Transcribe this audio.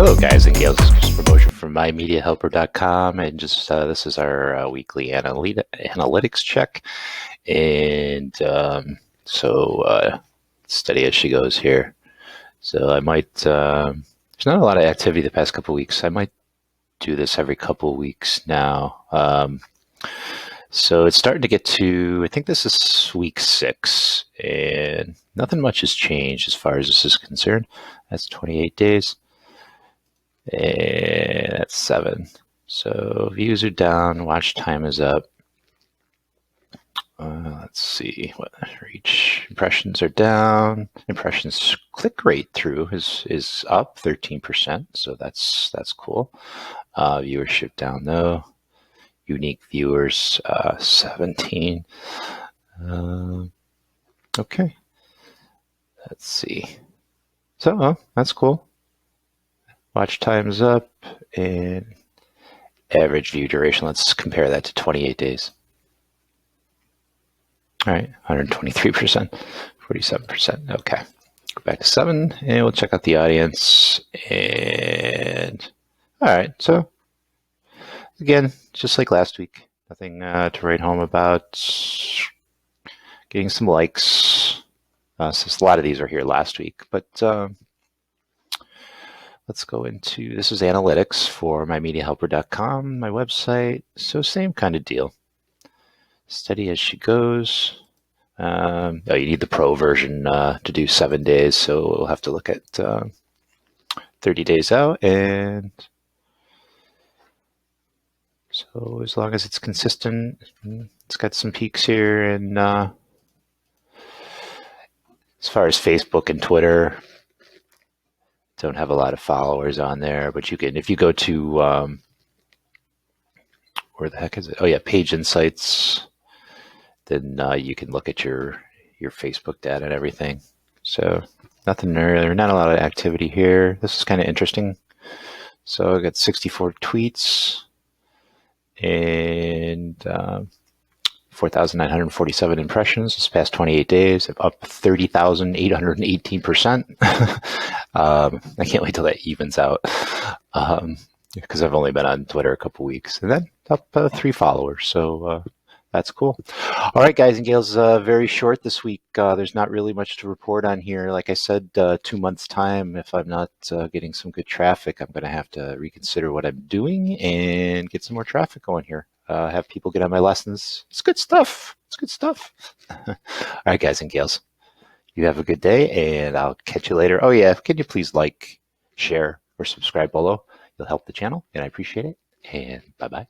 Hello, guys and gals. This is Christopher Mosher from MyMediaHelper.com, and just this is our weekly analytics check. And steady as she goes here. So I might. There's not a lot of activity the past couple of weeks. I might do this every couple of weeks now. So it's starting to get to. I think this is week 6, and nothing much has changed as far as this is concerned. That's 28 days. And that's 7. So views are down, watch time is up. Let's see what reach. Impressions are down. Impressions click rate through is up 13%. So that's cool. Viewership down though. Unique viewers 17. Okay. Let's see. So that's cool. Watch time's up, and average view duration, let's compare that to 28 days. All right, 123%, 47%. Okay, go back to 7, and we'll check out the audience. And all right, so again, just like last week, nothing to write home about. Getting some likes. So a lot of these are here last week, but let's go into, this is analytics for MyMediaHelper.com, my website. So same kind of deal. Steady as she goes. You need the pro version to do 7 days, so we'll have to look at 30 days out. And so as long as it's consistent, it's got some peaks here. And as far as Facebook and Twitter, don't have a lot of followers on there, but you can, if you go to, where the heck is it? Oh yeah, Page Insights, then you can look at your Facebook data and everything. So nothing there, not a lot of activity here. This is kind of interesting. So I got 64 tweets and 4,947 impressions this past 28 days, up 30,818%. I can't wait till that evens out, because I've only been on Twitter a couple weeks, and then up 3 followers. So that's cool. All right, guys and gals, very short this week. There's not really much to report on here. Like I said, 2 months' time, if I'm not getting some good traffic, I'm going to have to reconsider what I'm doing and get some more traffic going here. Have people get on my lessons. It's good stuff. It's good stuff. All right, guys and gals, you have a good day, and I'll catch you later. Oh yeah, can you please like, share, or subscribe below? You'll help the channel, and I appreciate it. And bye-bye.